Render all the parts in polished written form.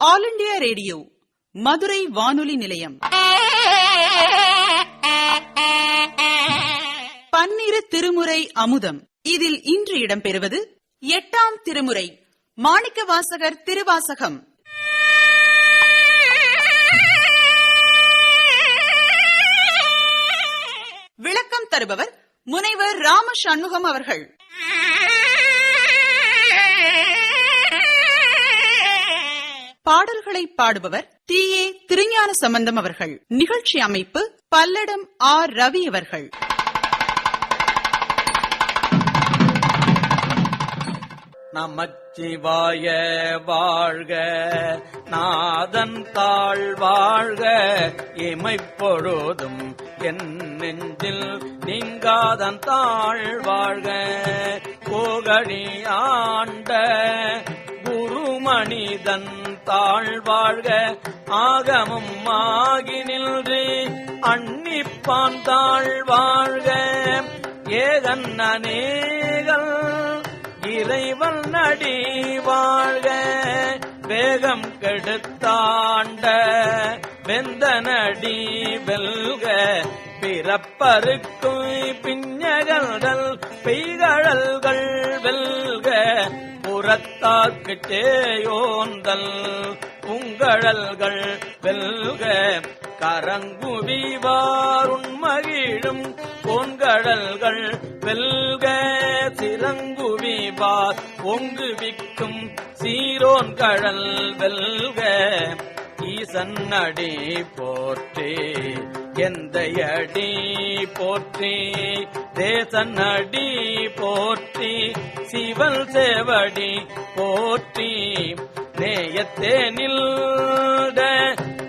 All India radio Madurai வானொலி நிலையம். பன்னிரு திருமுறை அமுதம். இதில் இன்று இடம்பெறுவது 8ஆம் திருமுறை மாணிக்கவாசகர் திருவாசகம். விளக்கம் தருபவர் முனைவர் ராம சண்முகம் அவர்கள். பாடல்களை பாடுபவர் தி.ஏ. திருஞான சம்பந்தம் அவர்கள். நிகழ்ச்சி அமைப்பு பல்லடம் ஆர். ரவி அவர்கள். நமச்சிவாய வாழ்க, நாதன் தாழ் வாழ்க, இமைப்பொழுதும் என் நெஞ்சில் நீங்காதன் தாழ் வாழ்க. கோகழி ஆண்ட குருமணிதன் தாழ் வாழ்க, ஆகமும் ஆகி நின்று அன்னிப்பான் தாழ் வாழ்க. ஏகன் அநேகல் இறைவன் நடி வாழ்க, வேகம் கெடுத்தாண்ட வெந்த நடி வெல்க. பிறப்பருக்கும் பிஞ்சகல்கள் பெய்கழல்கள் வெல்க, புறத்தாக்கு சேயோந்தல் புங்கழல்கள் வெல்க. கரங்குவிவார் உண்மகிழும் பொன்கழல்கள் வெல்க, சிறங்குவிவார் ஒங்குவிக்கும் சீரோன் கழல் வெல்க. ஈசன் அடி போற்றி எந்தையடி போற்றி, தேசன் அடி போற்றி, சிவல் சேவடி போற்றி. நேயத்தே நில்ட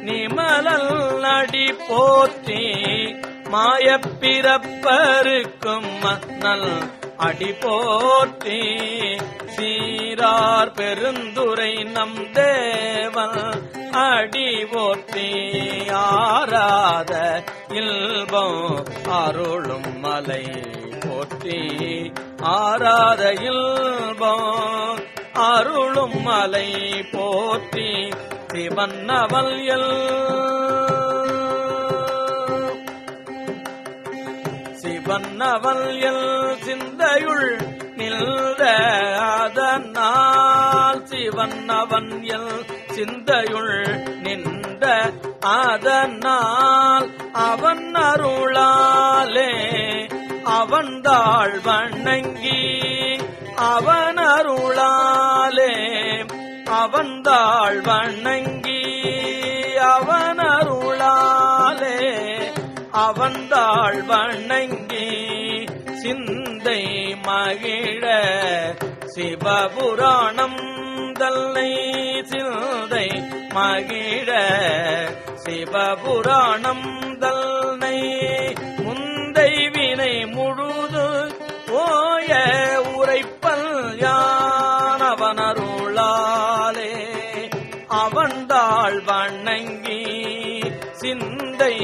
நிமலல் அடி போற்றி, மாயப்பிறப்பருக்கும் மன்னல் அடி போற்றி. சீரார் பெருந்துரை நம் தேவன் அடி போற்றி, ஆராத இல்பம் அருளும் மலை போற்றி, ஆராத இல்பம் அருளும் மலை போற்றி. சிவன்னவல் சிவன்னவல் சிந்தையுள் நில்த அதனால், சிவன்னவன் சிந்தையுள் நின்ற அதனால், அவன் அருளாலே அவன் தாழ் வணங்கி, அவன் அருளாலே அவன் தாழ் வணங்கி, அவன் அருளாலே அவன் தாழ் வணங்கி. சிந்தை மகிழ சிவபுராணம் தல்லை, சிந்தை மகிழ சிவபுராணம் தல்லை. முந்தை வினை முழுது ஓய உரைப்பல் யானவன் அருளாலே அவன் தாழ் வணங்கி. சிந்தை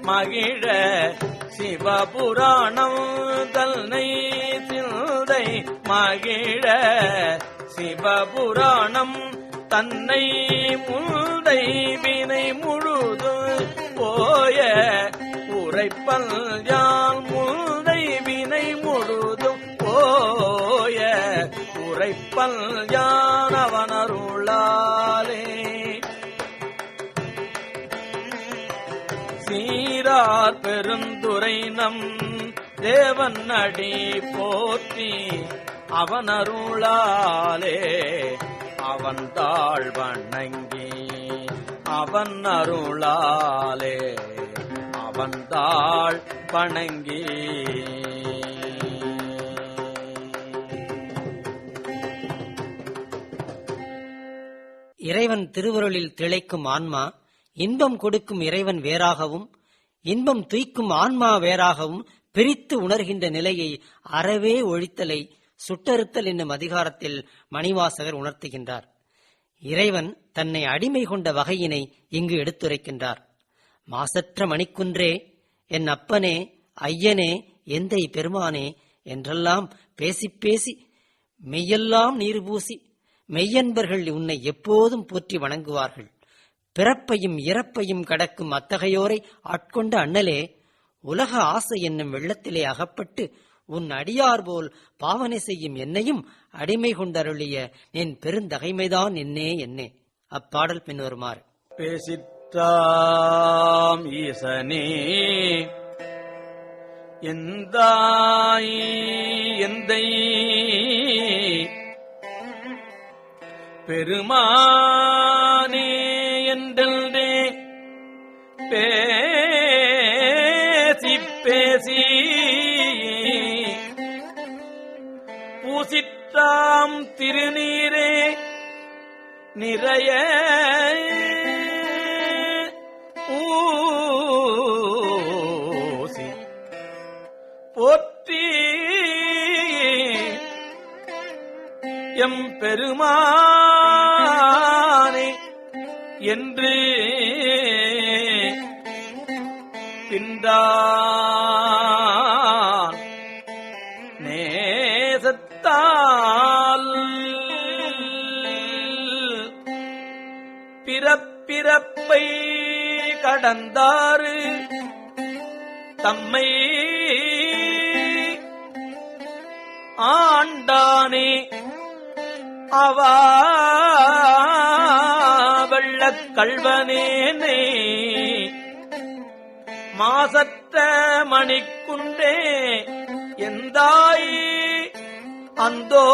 மகிழ சிவபுராணம் தல்லை, சிந்தை மகிழ சிவபுராணம் தன்னை. முந்தை வினை முழுது போய உரைப்பல் யான், முந்தை வினை முழுதும் போய உரைப்பல் யான் அவன் அருளாலே. சீரார் பெருந்துரை நம் தேவன் அடி போற்றி, அவன் அருளாலே அவன் தாழ் வணங்கி, அவன் அருளாலே அவன் தாழ் வணங்கி. இறைவன் திருவருளில் திளைக்கும் ஆன்மா இன்பம் கொடுக்கும் இறைவன் வேறாகவும் இன்பம் துய்க்கும் ஆன்மா வேறாகவும் பிரித்து உணர்கின்ற நிலையை அறவே ஒழித்தலை சுட்டறுத்தல் என்னும் அதிகாரத்தில் மணிவாசகர் உணர்த்துகின்றார். இறைவன் தன்னை அடிமை கொண்ட வகையினை இங்கு எடுத்துரைக்கின்றார். மாசற்ற மணிக்குன்றே, என் அப்பனே, ஐயனே, எந்தை பெருமானே என்றெல்லாம் பேசி பேசி மெய்யெல்லாம் நீர் பூசி மெய்யன்பர்கள் உன்னை எப்போதும் போற்றி வணங்குவார்கள். பிறப்பையும் இறப்பையும் கடக்கும் அத்தகையோரை ஆட்கொண்ட அண்ணலே, உலக ஆசை என்னும் வெள்ளத்திலே அகப்பட்டு உன் அடியார் போல் பாவனை செய்யும் என்னையும் அடிமை கொண்டருளிய என் பெருந்தகைமைதான் என்னே. அப்பாடல் பின்வருமாறு. பேசிற்றாம் ஈசனே எந்தாய் எந்தை பெருமானே என்றே பேசி பேசி பூசிற்றாம் திருநீரே நிறைய ஊசி போற்றி எம் பெருமானே என்று பின்றான் நேசத்தால் பிறப்பிறப்பை கடந்தாறு தம்மை ஆண்டானே அவா வெள்ளக் கள்வனேனே மாசற்ற மணிக்குண்டே எந்தாய் அந்தோ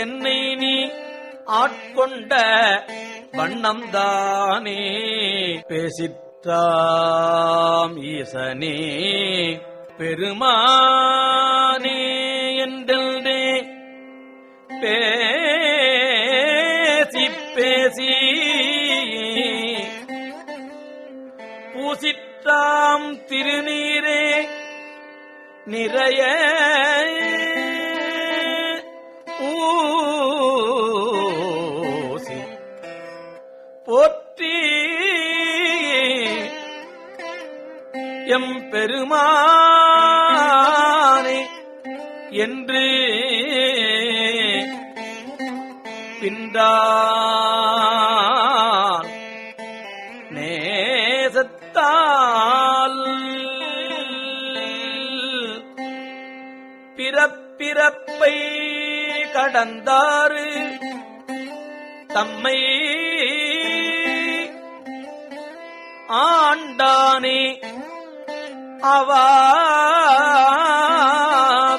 என்னை நீ ஆட்கொண்ட வண்ணம்தானே. பேசிற்றாம் ஈசனே பெருமானே என்றே பேசி பேசி பூசிற்றாம் திருநீரே நிறைய ஊசி போற்றி எம் பெருமானே என்று பின்றான் நேசத்தால் பிறப்பிறப்பை கடந்தாறு தம்மை ஆண்டானே அவா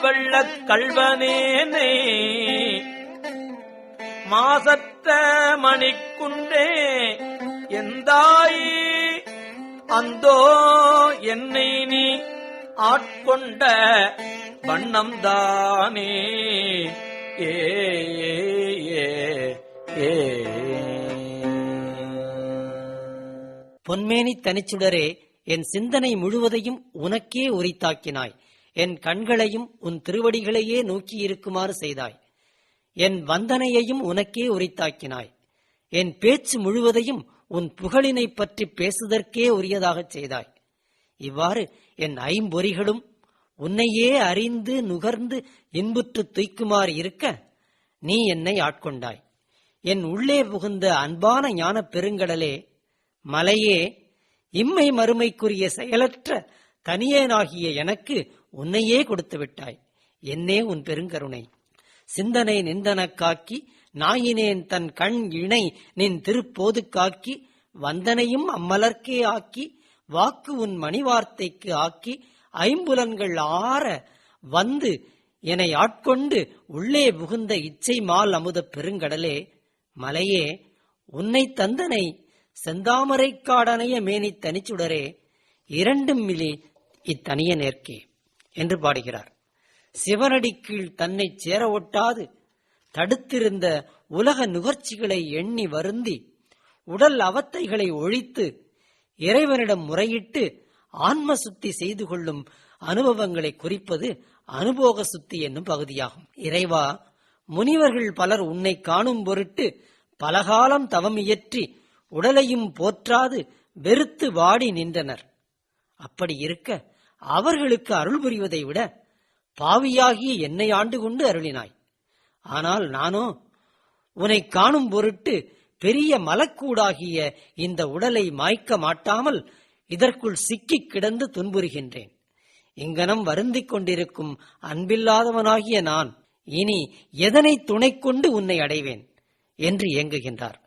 வெள்ளக் கள்வனேனே மாசற்ற மணிக்குண்டே எந்தாய் அந்தோ என்னை நீ ஆட்கொண்ட வண்ணம்தானே. ஏ பொன்மேனி தனிச்சுடரே, என் சிந்தனை முழுவதையும் உனக்கே உரித்தாக்கினாய். என் கண்களையும் உன் திருவடிகளையே நோக்கியிருக்குமாறு செய்தாய். என் வந்தனையையும் உனக்கே உரித்தாக்கினாய். என் பேச்சு முழுவதையும் உன் புகழினை பற்றி பேசுதற்கே உரியதாகச் செய்தாய். இவ்வாறு என் ஐம்பொறிகளும் உன்னையே அறிந்து நுகர்ந்து இன்புற்று துய்க்குமாறு இருக்க நீ என்னை ஆட்கொண்டாய். என் உள்ளே புகுந்த அன்பான ஞான பெருங்கடலே, மலையே, இம்மை மறுமைக்குரிய செயலற்ற தனியேனாகிய எனக்கு உன்னையே கொடுத்து விட்டாய். என்னே உன் பெருங்கருணை. சிந்தனை நிந்தனக்காக்கி நாயினேன் தன் கண் இணை நின் திருப்போது காக்கி வந்தனையும் அம்மலர்க்கே ஆக்கி வாக்கு உன் மணிவார்த்தைக்கு ஆக்கி ஐம்புலன்கள் ஆற வந்து என்னை ஆட்கொண்டு உள்ளே புகுந்த இச்சை மால் அமுத பெருங்கடலே, மலையே, உன்னை தந்தனை செந்தாமரை காடனைய மேனி தனிச்சுடரே, இரண்டும் மிலி இத்தனிய நேர்க்கே என்று பாடுகிறார். சிவனடி கீழ் தன்னை சேர ஒட்டாது தடுத்திருந்த உலக நுகர்ச்சிகளை எண்ணி வருந்தி உடல் அவத்தைகளை ஒழித்து இறைவனிடம் முறையிட்டு ஆன்ம சுத்தி செய்து கொள்ளும் அனுபவங்களை குறிப்பது அனுபோக சுத்தி என்னும் பகுதியாகும். இறைவா, முனிவர்கள் பலர் உன்னை காணும் பொருட்டு பலகாலம் தவம் இயற்றி உடலையும் போற்றாது வெறுத்து வாடி நின்றனர். அப்படி இருக்க அவர்களுக்கு அருள் புரிவதை விட பாவியாகிய என்னை ஆண்டு கொண்டு அருளினாய். ஆனால் நானோ உன்னை காணும் பொருட்டு பெரிய மலக்கூடாகிய இந்த உடலை மாய்க்க மாட்டாமல் இதற்குள் சிக்கிக் கிடந்து துன்புறுகின்றேன். இங்கனம் வருந்திக் கொண்டிருக்கும் அன்பில்லாதவனாகிய நான் இனி எதனை துணை கொண்டு உன்னை அடைவேன் என்று ஏங்குகின்றார்.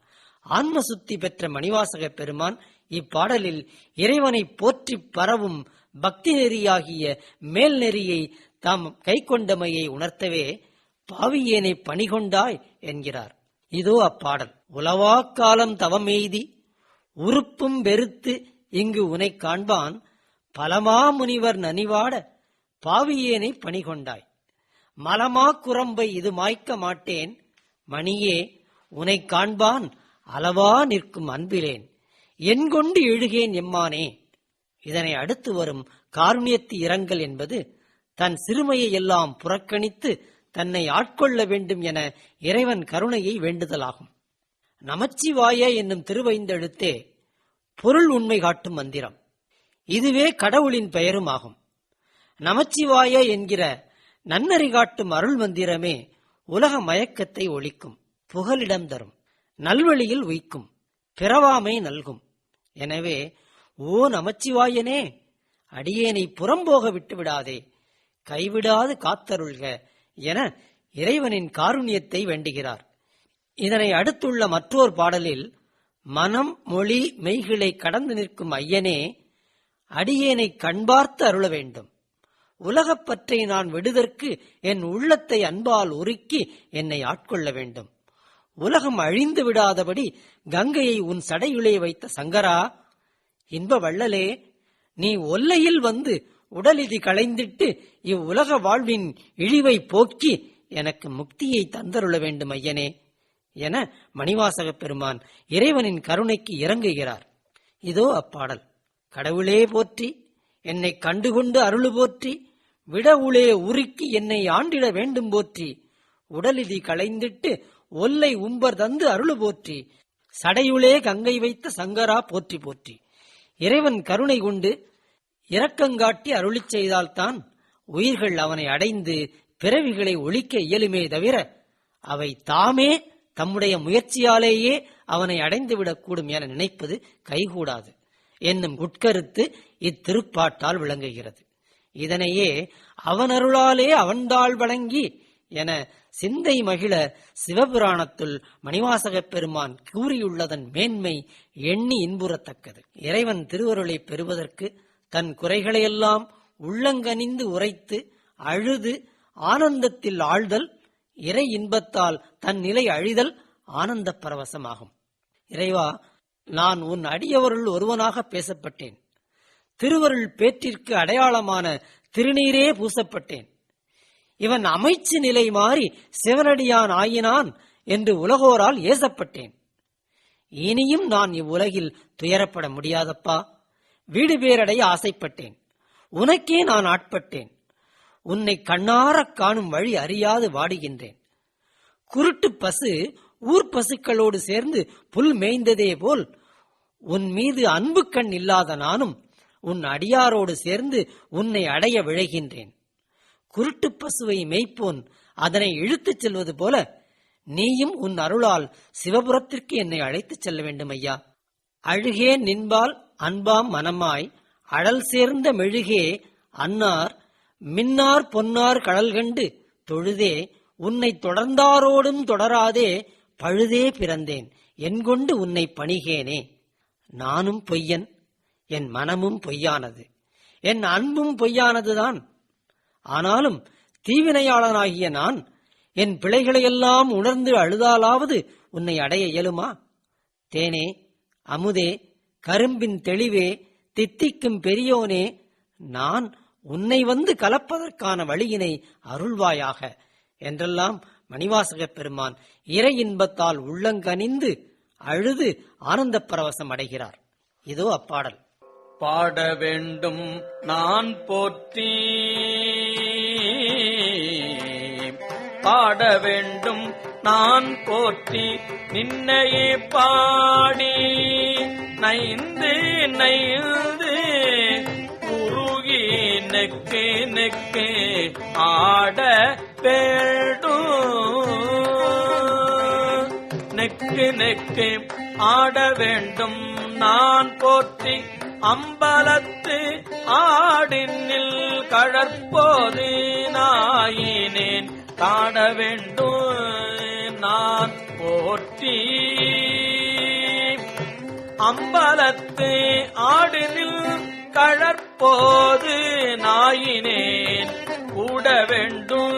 ஆன்ம சுத்தி பெற்ற மணிவாசக பெருமான் இப்பாடலில் இறைவனை போற்றி பரவும் பக்தி நெறியாகிய மேல் நெறியை தாம் கைக்கொண்டமையை உணர்த்தவே பாவியேனை பணிகொண்டாய் என்கிறார். இதோ அப்பாடல். உலவா காலம் தவமெய்தி உறுப்பும் வெறுத்து இங்கு உனை காண்பான் பலமா முனிவர் நனிவாட பாவியேனை பணிகொண்டாய். மலமா குரம்பை இது மாய்க்க மாட்டேன் மணியே உனை காண்பான் அளவா நிற்கும் அன்பிலேன் என்கொண்டு எழுகேன் எம்மானே. இதனை அடுத்து வரும் காருண்யத்து இரங்கல் என்பது தன் சிறுமையை எல்லாம் புறக்கணித்து தன்னை ஆட்கொள்ள வேண்டும் என இறைவன் கருணையை வேண்டுதலாகும். நமச்சிவாய என்னும் திருவைந்தெழுத்தே பொருள் உண்மை காட்டும் மந்திரம். இதுவே கடவுளின் பெயரும் ஆகும். நமச்சிவாய என்கிற நன்னறி காட்டும் அருள் மந்திரமே உலக மயக்கத்தை ஒழிக்கும், புகலிடம் தரும், நல்வழியில் உய்க்கும், பிறவாமை நல்கும். எனவே ஓ நமச்சிவாயனே, அடியேனை புறம்போக விட்டுவிடாதே, கைவிடாது காத்தருள்க என இறைவனின் காருண்யத்தை வேண்டுகிறார். இதனை அடுத்துள்ள மற்றொரு பாடலில் மனம் மொழி மெய்களை கடந்து நிற்கும் ஐயனே, அடியேனை கண்பார்த்து அருள வேண்டும். உலகப்பற்றை நான் விடுதற்கு என் உள்ளத்தை அன்பால் உருக்கி என்னை ஆட்கொள்ள வேண்டும். உலகம் அழிந்து விடாதபடி கங்கையை உன் சடையுளே வைத்த சங்கரா, இன்ப வள்ளலே, நீ ஒல்லையில் வந்து உடலிதி களைந்திட்டு இவ்வுலக வாழ்வின் இழிவை போக்கி எனக்கு முக்தியை தந்தருள வேண்டும் ஐயனே என மணிவாசக பெருமான் இறைவனின் கருணைக்கு இறங்குகிறார். இதோ அப்பாடல். கடவுளே போற்றி, என்னை கண்டுகொண்டு அருளு போற்றி, விடவுளே உருக்கி என்னை ஆண்டிட வேண்டும் போற்றி, உடலிதி களைந்திட்டு ஒல்லை உம்பர் தந்து அருளு போற்றி, சடையுளே கங்கை வைத்த சங்கரா போற்றி போற்றி. இறைவன் கருணை கொண்டு இரக்கங்காட்டி அருளிச் செய்தால்தான் உயிர்கள் அவனை அடைந்து பிறவிகளை ஒழிக்க இயலுமே தவிர அவை தாமே தம்முடைய முயற்சியாலேயே அவனை அடைந்துவிடக்கூடும் என நினைப்பது கைகூடாது என்னும் உட்கருத்து இத்திருப்பாட்டால் விளங்குகிறது. இதனையே அவனருளாலே அவன்தாள் வழங்கி என சிந்தை மகிழ சிவபுராணத்துள் மணிவாசகப் பெருமான் கூறியுள்ளதன் மேன்மை எண்ணி இன்புறத்தக்கது. இறைவன் திருவருளை பெறுவதற்கு தன் குறைகளையெல்லாம் உள்ளங்கனிந்து உரைத்து அழுது ஆனந்தத்தில் ஆழ்தல், இறை இன்பத்தால் தன் நிலை அழிதல் ஆனந்த பரவசமாகும். இறைவா, நான் உன் அடியவருள் ஒருவனாக பேசப்பட்டேன். திருவருள் பேற்றிற்கு அடையாளமான திருநீரே பூசப்பட்டேன். இவன் அமைச்சு நிலை மாறி சிவனடியான் ஆயினான் என்று உலகோரால் ஏசப்பட்டேன். இனியும் நான் இவ்வுலகில் துயரப்பட முடியாதப்பா. வீடு பேரடைய ஆசைப்பட்டேன். உனக்கே நான் ஆட்பட்டேன். உன்னை கண்ணாரக் காணும் வழி அறியாது வாடுகின்றேன். குருட்டு பசு ஊர் பசுக்களோடு சேர்ந்து புல் மேய்ந்ததே போல் உன் மீது அன்பு கண் இல்லாத நானும் உன் அடியாரோடு சேர்ந்து உன்னை அடைய விழைகின்றேன். குருட்டு பசுவை மேய்ப்போன் அதனை இழுத்துச் செல்வது போல நீயும் உன் அருளால் சிவபுரத்திற்கு என்னை அழைத்துச் செல்ல வேண்டும் ஐயா. அழுகே நின்பால் அன்பாம் மனமாய் அழல் சேர்ந்த மெழுகே அன்னார் மின்னார் பொன்னார் கடல் கண்டு தொழுதே உன்னை தொடர்ந்தாரோடும் தொடராதே பழுதே பிறந்தேன் என்கொண்டு உன்னை பணிகேனே. நானும் பொய்யன், என் மனமும் பொய்யானது, என் அன்பும் பொய்யானதுதான். ஆனாலும் தீவினையாளனாகிய நான் என் பிழைகளையெல்லாம் உணர்ந்து அழுதாலாவது உன்னை அடைய இயலுமா? தேனே, அமுதே, கரும்பின் தெளிவே, தித்திக்கும் பெரியோனே, நான் உன்னை வந்து கலப்பதற்கான வழியினை அருள்வாயாக என்றெல்லாம் மணிவாசகப் பெருமான் இறை இன்பத்தால் உள்ளங்கனிந்து அழுது ஆனந்த பரவசம் அடைகிறார். இதோ அப்பாடல். பாட வேண்டும் நான் போற்றி, பாட வேண்டும் நான் போற்றி, நின்னையே பாடி நைந்து நைந்து உருகி நெக்கு நெக்கு ஆட வேண்டும். நெக்கு ஆட வேண்டும் நான் போற்றி அம்பலத்து ஆடினில் கழற்போது நாயினேன் காண வேண்டும் நான் போற்றி அம்பலத்து ஆடினில் கழற்போது நாயினேன் கூட வேண்டும்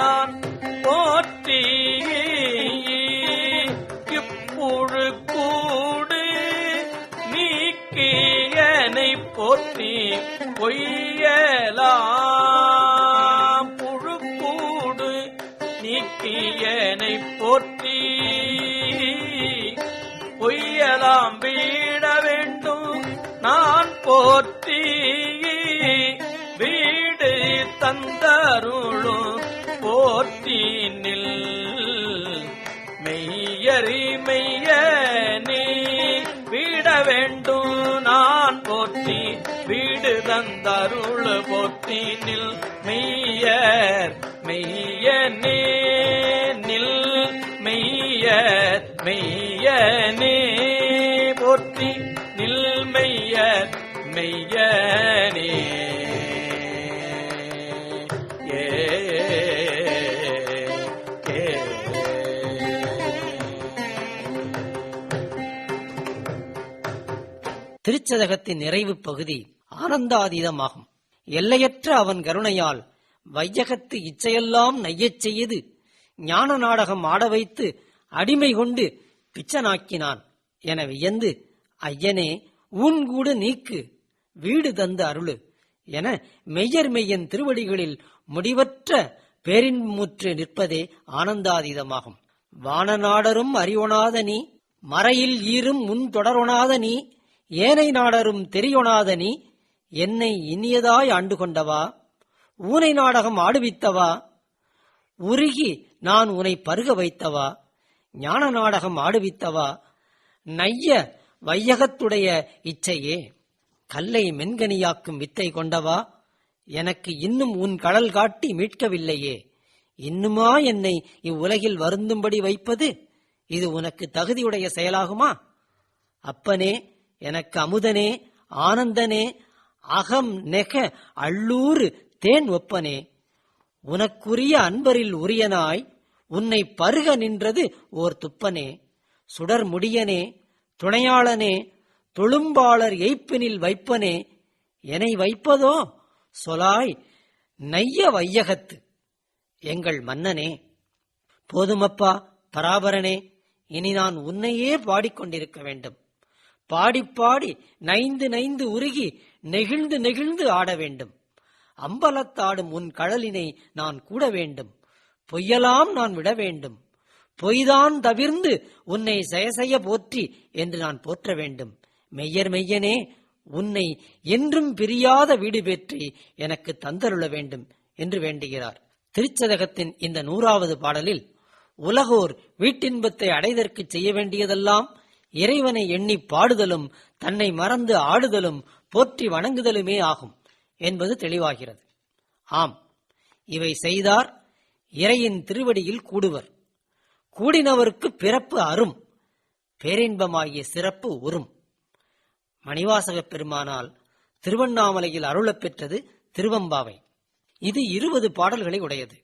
நான் போற்றி இப்புழு கூடு நீக்கியனை போற்றி பொய்யலாம் புழுக்கூடு நீக்கியனை போற்றி பொய்யலாம் வீட வேண்டும் நான் போற்றி வீடு தந்தருளும் போற்றி நில் மெய்யறி மெய்யனே வீட வேண்டும் நான் போற்றி வீடு தந்தருள் போற்றி நில் மெய்யர் மெய்யனே நில் மெய்யர் மெய்யனே போற்றி நில் மெய்யர் மெய்யனே. திருச்சதகத்தின் நிறைவு பகுதி ஆனந்தாதீதமாகும். எல்லையற்ற அவன் கருணையால் வையகத்து இச்சையெல்லாம் நையச் செய்து ஞான நாடகம் ஆட வைத்து அடிமை கொண்டு பிச்சனாக்கினான் என வியந்து, ஐயனே ஊன்கூடு நீக்கு வீடு தந்து அருளு என மெய்யர் மெய்யன் திருவடிகளில் முடிவற்ற பேரின்முற்று நிற்பதே ஆனந்தாதீதமாகும். வானநாடரும் அறிவொணாத நீ, மறையில் ஈரும் முன் தொடரொணாத நீ, ஏனை நாடரும் தெரியொணாத நீ, என்னை இனியதாய் ஆண்டு கொண்டவா, ஊனை நாடகம் ஆடுவித்தவா, உருகி நான் உனை பருக வைத்தவா, ஞான நாடகம் ஆடுவித்தவா, நைய வையகத்துடைய இச்சையே, கல்லை மென்கனியாக்கும் வித்தை கொண்டவா, எனக்கு இன்னும் உன் கடல் காட்டி மீட்கவில்லையே, இன்னுமா என்னை இவ்வுலகில் வருந்தும்படி வைப்பது, இது உனக்கு தகுதியுடைய செயலாகுமா? அப்பனே, எனக்கு அமுதனே, ஆனந்தனே, அகம் நெக அள்ளூறு தேன் ஒப்பனே, உனக்குரிய அன்பரில் உரியனாய் உன்னை பருக நின்றது ஓர் துப்பனே, சுடர் முடியனே, துணையாளனே, தொழும்பாளர் எய்ப்பினில் வைப்பனே, என்னை வைப்பதோ சொலாய் நைய வையகத்து எங்கள் மன்னனே. போதுமப்பா பராபரனே, இனி நான் உன்னையே பாடிக்கொண்டிருக்க வேண்டும். பாடி பாடி நைந்து நைந்து உருகி நெகிழ்ந்து நெகிழ்ந்து ஆட வேண்டும். அம்பலத்தாடும் உன் கழலினை நான் கூட வேண்டும். பொய்யலாம் நான் விட வேண்டும். பொய்தான் தவிர்ந்து உன்னை செயசெய்ய போற்றி என்று நான் போற்ற வேண்டும். மெய்யர் மெய்யனே, உன்னை என்றும் பிரியாத வீடு பெற்றி எனக்கு தந்தருள வேண்டும் என்று வேண்டுகிறார். திருச்சதகத்தின் இந்த 100வது பாடலில் உலகோர் வீட்டின்பத்தை அடைதற்கு செய்ய வேண்டியதெல்லாம் இறைவனை எண்ணி பாடுதலும் தன்னை மறந்து ஆடுதலும் போற்றி வணங்குதலுமே ஆகும் என்பது தெளிவாகிறது. ஆம், இவை செய்தார் இறையின் திருவடியில் கூடுவர். கூடினவருக்கு பிறப்பு அரும், பேரின்பமாகிய சிறப்பு உறும். மணிவாசகப் பெருமானால் திருவண்ணாமலையில் அருளப் பெற்றது திருவம்பாவை. இது 20 பாடல்களை உடையது.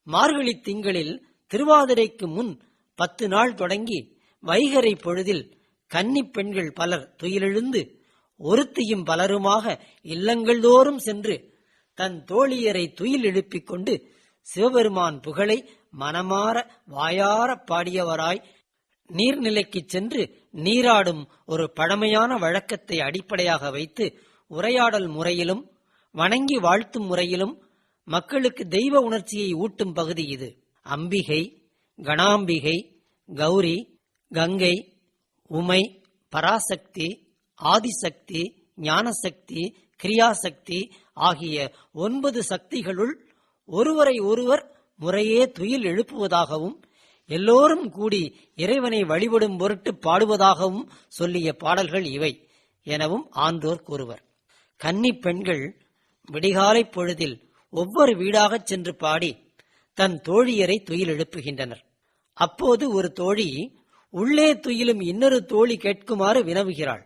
மார்கழி திங்களில் திருவாதிரைக்கு முன் 10 நாள் தொடங்கி வைகரை பொழுதில் கன்னிப் பெண்கள் பலர் துயிலெழுந்து ஒருத்தியும் பலருமாக இல்லங்கள் தோறும் சென்று தன் தோழியரை துயில் எழுப்பிக் கொண்டு சிவபெருமான் புகழை மனமாற வாயார பாடியவராய் நீர்நிலைக்குச் சென்று நீராடும் ஒரு பழமையான வழக்கத்தை அடிப்படையாக வைத்து உரையாடல் முறையிலும் வணங்கி வாழ்த்தும் முறையிலும் மக்களுக்கு தெய்வ உணர்ச்சியை ஊட்டும் பகுதி இது. அம்பிகை, கணாம்பிகை, கௌரி, கங்கை, உமை, பராசக்தி, ஆதிசக்தி, ஞானசக்தி, கிரியாசக்தி ஆகிய 9 சக்திகளுள் ஒருவரை ஒருவர் முறையே துயில் எழுப்புவதாகவும் எல்லோரும் கூடி இறைவனை வழிபடும் பொருட்டு பாடுவதாகவும் சொல்லிய பாடல்கள் இவை எனவும் ஆன்றோர் கூறுவர். கன்னி பெண்கள் விடிகாலை பொழுதில் ஒவ்வொரு வீடாகச் சென்று பாடி தன் தோழியரை துயில் எழுப்புகின்றனர். அப்போது ஒரு தோழி உள்ளே துயிலும் இன்னொரு தோழி கேட்குமாறு வினவுகிறாள்.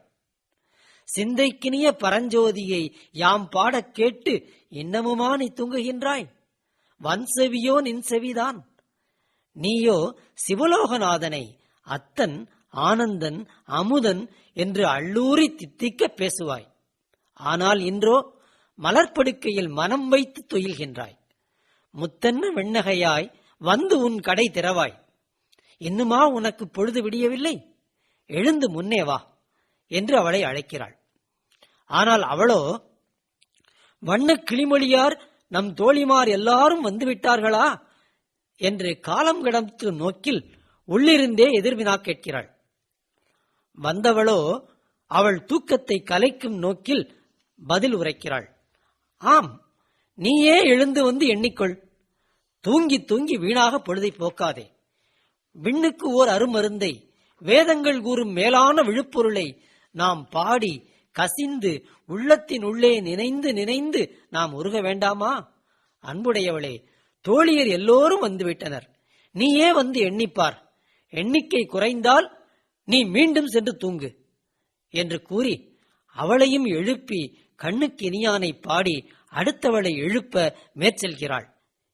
சிந்தைக்கினிய பரஞ்சோதியை யாம் பாடக் கேட்டு இன்னமுமா நீ தூங்குகின்றாய்? வன்செவியோ நின் செவிதான். நீயோ சிவலோகநாதனை அத்தன், ஆனந்தன், அமுதன் என்று அள்ளூரி தித்திக்க பேசுவாய். ஆனால் இன்றோ மலர்ப்படுக்கையில் மனம் வைத்து துயில்கின்றாய். முத்தென்ன வெண்ணகையாய் வந்து உன் கடை திறவாய். இன்னுமா உனக்கு பொழுது விடியவில்லை? எழுந்து முன்னே வா என்று அவளை அழைக்கிறாள். ஆனால் அவளோ, வண்ண கிளிமொழியார் நம் தோழிமார் எல்லாரும் வந்துவிட்டார்களா என்று காலம் கடந்து நோக்கில் உள்ளிருந்தே எதிர்வினா கேட்கிறாள். வந்தவளோ அவள் தூக்கத்தை கலைக்கும் நோக்கில் பதில் உரைக்கிறாள். ஆம், நீயே எழுந்து வந்து எண்ணிக்கொள். தூங்கி தூங்கி வீணாக பொழுதை போக்காதே. விண்ணுக்கு ஓர் அருமருந்தை, வேதங்கள் கூறும் மேலான விழுப்பொருளை நாம் பாடி கசிந்து உள்ளத்தின் உள்ளே நினைந்து நினைந்து நாம் உருக வேண்டாமா? அன்புடையவளே, தோழியர் எல்லோரும் வந்துவிட்டனர். நீயே வந்து எண்ணிப்பார். எண்ணிக்கை குறைந்தால் நீ மீண்டும் சென்று தூங்கு என்று கூறி அவளையும் எழுப்பி கண்ணுக்கு இனியானை பாடி அடுத்தவளை எழுப்ப மேற்செல்கிறாள்.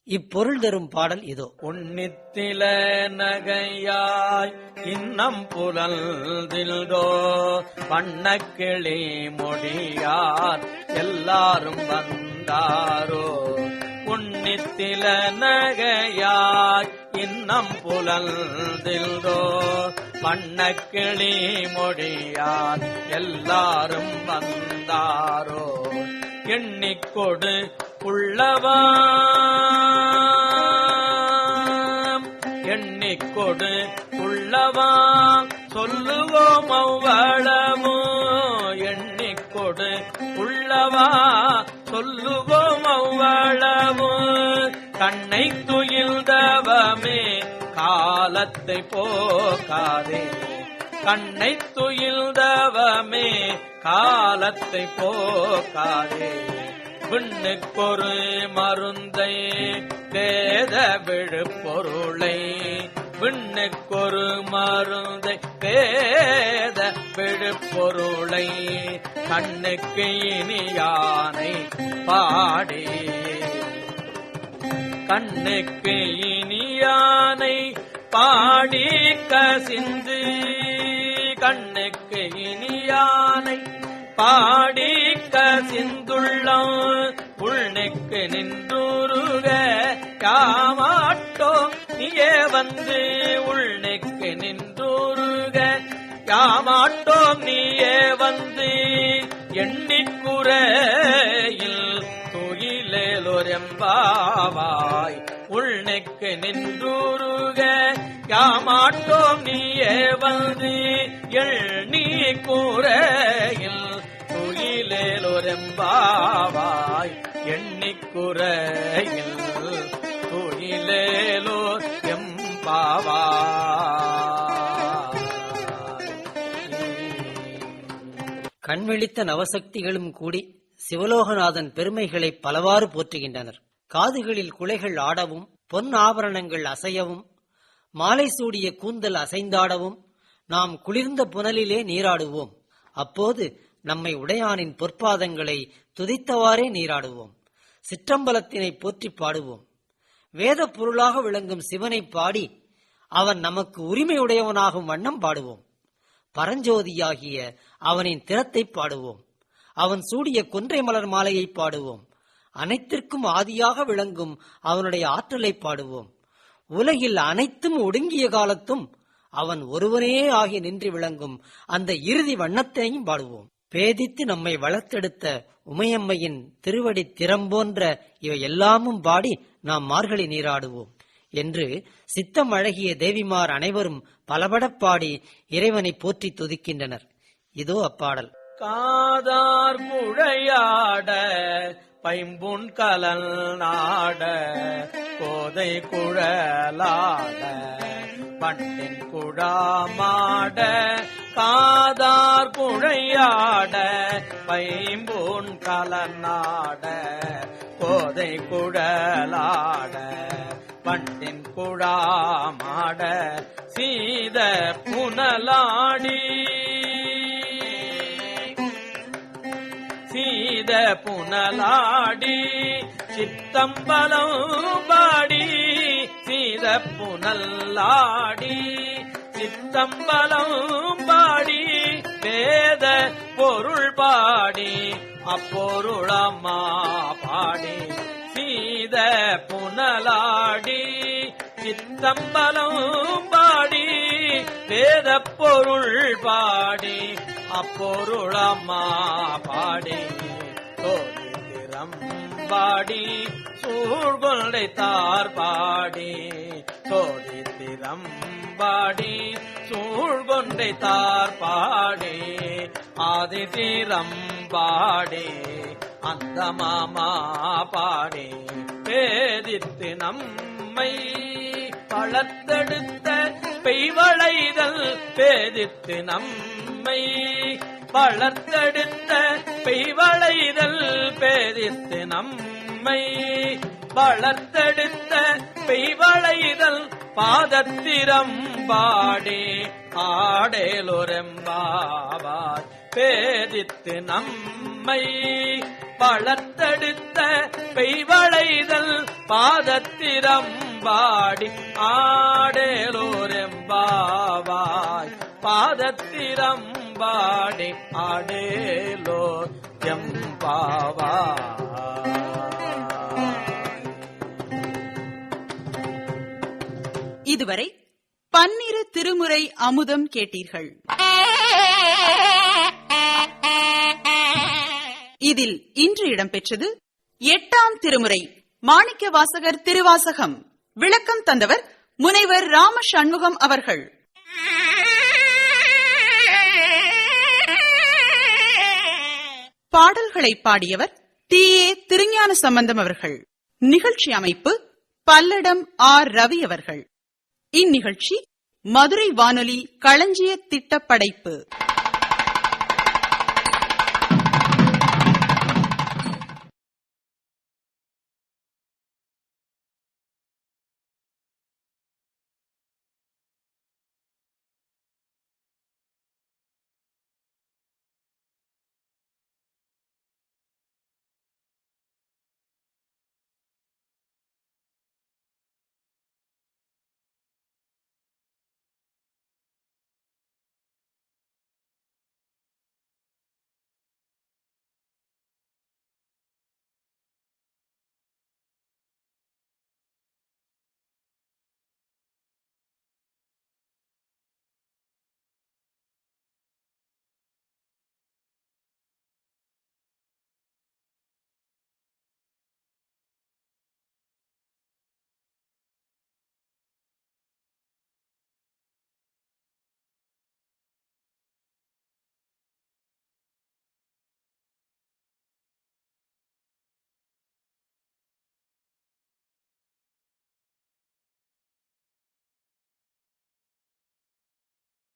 இப்பொருள் தரும் பாடல் இதோ. உன்னித்தில நகையாய் இன்னம் புலல்தில்தோ வண்ணக்கிளி மொழியார் எல்லாரும் வந்தாரோ. உன்னித்தில நகையாய் இன்னம் புலல்தில்தோ வண்ணக்கிளி மொழியார் எல்லாரும் வந்தாரோ. எண்ணிக்கொடு உள்ளவா எண்ணிக்கொடு உள்ளவா சொல்லுவோம் அவ்வளவோ. எண்ணிக்கொடு உள்ளவா சொல்லுவோம் அவ்வளவோ. கண்ணை துயில்தவமே காலத்தை போக்காதே. கண்ணை துயில்தவமே காலத்தை போக்காதே. விண்ணுக்கொரு மருந்தை வேத விழுப்பொருளை. விண்ணுக்கொரு மருந்தை வேத விழுப்பொருளை கண்ணுக்கு இனியானை பாடி. கண்ணுக்கு இனியானை பாடி கசிந்து. கண்ணுக்கு இனியானை பாடி கசிந்துள்ளம் உள்நெக்கு நின்றுருக யாமாட்டோம் நீயே வந்து. உள்நெக்கு நின்றுருக யாமாட்டோம் நீயே வந்து. எண்ணிக்குறையில் துயிலொரெம்பாவாய். உள்நெக்கு நின்றுருக யாமாட்டோம் நீயே வந்து. எண்ணி கூரையில் துயிலொரெம்பாவாய். எண்ணிக்குறையில் துயிலோர் எம்பாவாய். கண்விழித்த நவசக்திகளும் கூடி சிவலோகநாதன் பெருமைகளை பலவாறு போற்றுகின்றனர். காதுகளில் குலைகள் ஆடவும், பொன் ஆபரணங்கள் அசையவும், மாலை சூடிய கூந்தல் அசைந்தாடவும் நாம் குளிர்ந்த புனலிலே நீராடுவோம். அப்போது நம்மை உடையானின் பொற்பாதங்களை துதித்தவாறே நீராடுவோம். சிற்றம்பலத்தினை போற்றி பாடுவோம். வேத பொருளாக விளங்கும் சிவனை பாடி அவன் நமக்கு உரிமையுடையவனாகும் வண்ணம் பாடுவோம். பரஞ்சோதியாகிய அவனின் திறத்தை பாடுவோம். அவன் சூடிய கொன்றை மலர் மாலையை பாடுவோம். அனைத்திற்கும் ஆதியாக விளங்கும் அவனுடைய ஆற்றலை பாடுவோம். உலகில் அனைத்தும் ஒடுங்கிய காலத்தும் அவன் ஒருவனே ஆகி நின்று விளங்கும் அந்த இறுதி வண்ணத்தையும் பாடுவோம். பேதித்து நம்மை வளர்த்தெடுத்த உமையம்மையின் திருவடி திறம்போன்ற இவை எல்லாமும் பாடி நாம் மார்கழி நீராடுவோம் என்று சித்தம் அழகிய தேவிமார் அனைவரும் பலபடப் பாடி இறைவனை போற்றி துதிக்கின்றனர். இதோ அப்பாடல். காதார் குழையாட பைம்புன் கலல் நாட கோதை குழலாட பண்டின் குழாமாட. காதார் குழையாட பைம்புன் கலல் நாட கோதை குழலாட பண்டின் குழாமாட சீத புனலாடி சீத புனலாடி சித்தம்பலம் பாடி சீத புனலாடி சித்தம்பலம் பாடி வேத பொருள் பாடி அப்பொருளம்மா பாடி சீத புனலாடி சித்தம்பலம் பாடி வேத பொருள் பாடி அப்பொருளம்மா பாடி திறம்பாடி சூழ்கொண்டை தார்பாடி தோழி திறம்பாடி சூழ்கொண்டை தார்பாடி ஆதி திறம்பாடி அந்த மாமா பாடி பேதித்து நம்மை பழத்தெடுத்த பெய்வளைதல் பேதித்து நம்மை வளர்த்தெடுத்த பெய்வளைதல் பேதித்து நம்மை வளர்த்தெடுத்த பெய்வளைதல் பாதத்திரம் பாடி ஆடேலொரெம்பாவாய் பேதித்து நம்மை வளர்த்தெடுத்த பெய்வளைதல் பாதத்திரம் பாடி ஆடேலோரெம்பாவாய் பாதத்திரம் பாடி ஆடேலோ எம்பாவாய். இதுவரை பன்னிரு திருமுறை அமுதம் கேட்டீர்கள். இதில் இன்று இடம்பெற்றது 8ஆம் திருமுறை மாணிக்க வாசகர் திருவாசகம். விளக்கம் தந்தவர் முனைவர் ராம சண்முகம் அவர்கள். பாடல்களை பாடியவர் டி.ஏ. திருஞான சம்பந்தம் அவர்கள். நிகழ்ச்சி அமைப்பு பல்லடம் ஆர். ரவி அவர்கள். இந்நிகழ்ச்சி மதுரை வானொலி களஞ்சிய திட்ட படைப்பு.